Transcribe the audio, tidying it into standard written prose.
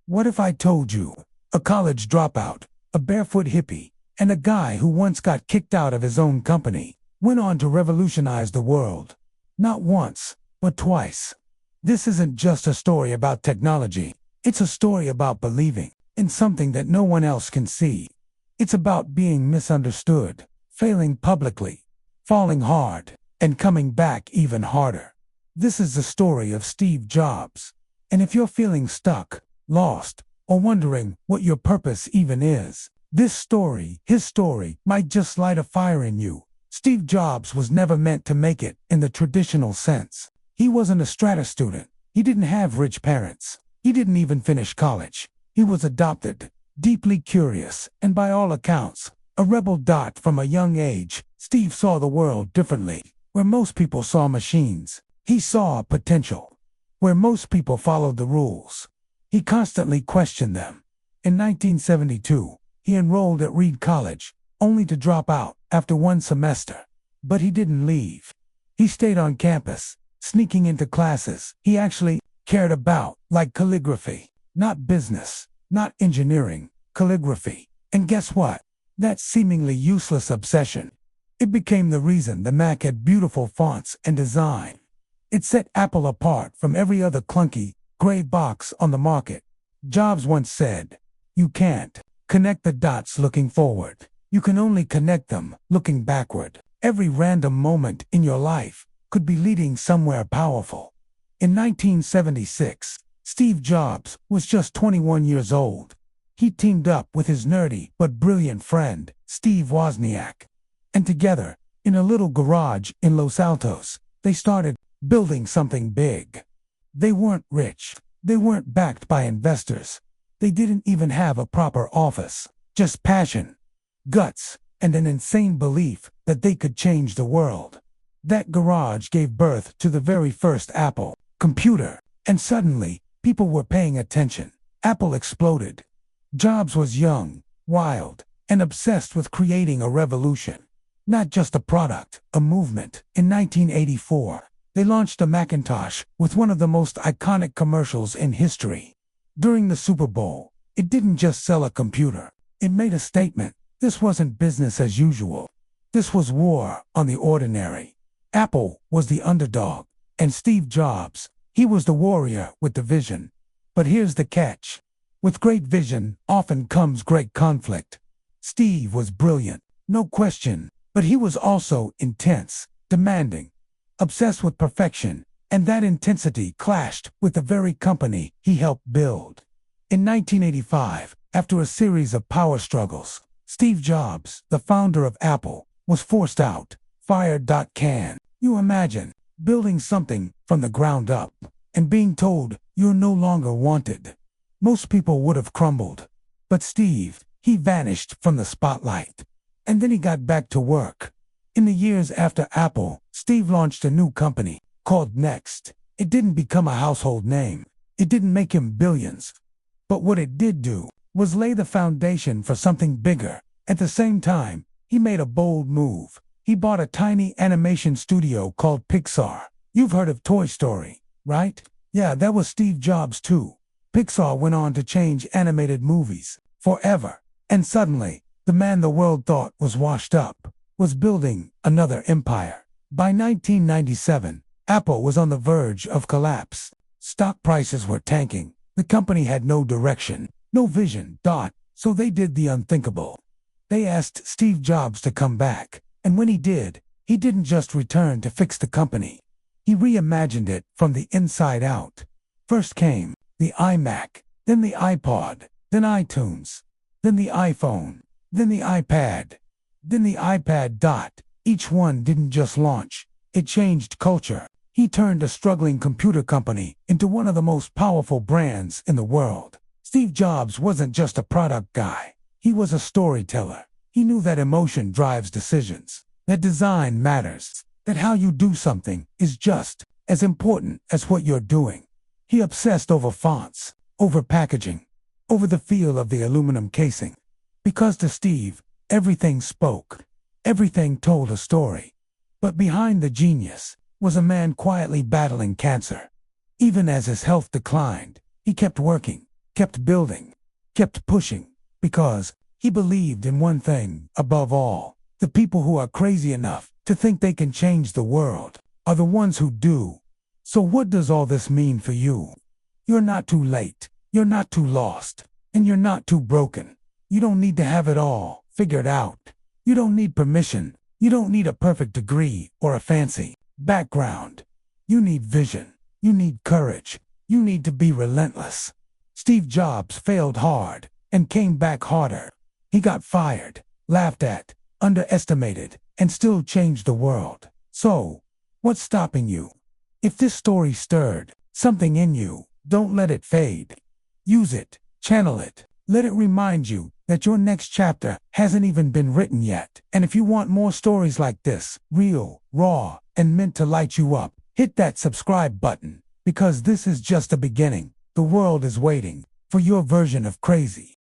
What if I told you a college dropout, a barefoot hippie, and a guy who once got kicked out of his own company went on to revolutionize the world? Not once, but twice. This isn't just a story about technology. It's a story about believing in something that no one else can see. It's about being misunderstood, failing publicly, falling hard, and coming back even harder. This is the story of Steve Jobs. And if you're feeling stuck, lost, or wondering what your purpose even is, his story, might just light a fire in you. Steve Jobs was never meant to make it in the traditional sense. He wasn't a strata student. He didn't have rich parents. He didn't even finish college. He was adopted, deeply curious, and by all accounts, a rebel from a young age. Steve saw the world differently. Where most people saw machines, he saw potential. Where most people followed the rules, he constantly questioned them. In 1972, he enrolled at Reed College, only to drop out after one semester. But he didn't leave. He stayed on campus, sneaking into classes he actually cared about, like calligraphy. Not business, not engineering, calligraphy. And guess what? That seemingly useless obsession, it became the reason the Mac had beautiful fonts and design. It set Apple apart from every other clunky, gray box on the market. Jobs once said, "You can't connect the dots looking forward. You can only connect them looking backward." Every random moment in your life could be leading somewhere powerful. In 1976, Steve Jobs was just 21 years old. He teamed up with his nerdy but brilliant friend, Steve Wozniak. And together, in a little garage in Los Altos, they started building something big. They weren't rich. They weren't backed by investors. They didn't even have a proper office. Just passion, guts, and an insane belief that they could change the world. That garage gave birth to the very first Apple computer, and suddenly, people were paying attention. Apple exploded. Jobs was young, wild, and obsessed with creating a revolution. Not just a product, a movement. In 1984, they launched a Macintosh with one of the most iconic commercials in history. During the Super Bowl, it didn't just sell a computer. It made a statement. This wasn't business as usual. This was war on the ordinary. Apple was the underdog, and Steve Jobs, he was the warrior with the vision. But here's the catch. With great vision often comes great conflict. Steve was brilliant, no question, but he was also intense, demanding, obsessed with perfection, and that intensity clashed with the very company he helped build. In 1985, after a series of power struggles, Steve Jobs, the founder of Apple, was forced out, fired. Can you imagine building something from the ground up and being told you're no longer wanted? Most people would have crumbled. But Steve, he vanished from the spotlight. And then he got back to work. In the years after Apple, Steve launched a new company called Next. It didn't become a household name. It didn't make him billions. But what it did do was lay the foundation for something bigger. At the same time, he made a bold move. He bought a tiny animation studio called Pixar. You've heard of Toy Story, right? Yeah, that was Steve Jobs too. Pixar went on to change animated movies forever. And suddenly, the man the world thought was washed up was building another empire. By 1997, Apple was on the verge of collapse. Stock prices were tanking. The company had no direction, no vision. So they did the unthinkable. They asked Steve Jobs to come back. And when he did, he didn't just return to fix the company. He reimagined it from the inside out. First came the iMac, then the iPod, then iTunes, then the iPhone, then the iPad, then the iPad. Each one didn't just launch, it changed culture. He turned a struggling computer company into one of the most powerful brands in the world. Steve Jobs wasn't just a product guy, he was a storyteller. He knew that emotion drives decisions, that design matters, that how you do something is just as important as what you're doing. He obsessed over fonts, over packaging, over the feel of the aluminum casing. Because to Steve, everything spoke, everything told a story. But behind the genius was a man quietly battling cancer. Even as his health declined, he kept working. kept building, kept pushing, because he believed in one thing above all. The people who are crazy enough to think they can change the world are the ones who do. So what does all this mean for you? You're not too late, you're not too lost, and you're not too broken. You don't need to have it all figured out. You don't need permission. You don't need a perfect degree or a fancy background. You need vision. You need courage. You need to be relentless. Steve Jobs failed hard and came back harder. He got fired, laughed at, underestimated, and still changed the world. So, what's stopping you? If this story stirred something in you, don't let it fade. Use it, channel it, let it remind you that your next chapter hasn't even been written yet. And if you want more stories like this, real, raw, and meant to light you up, hit that subscribe button, because this is just the beginning. The world is waiting for your version of crazy.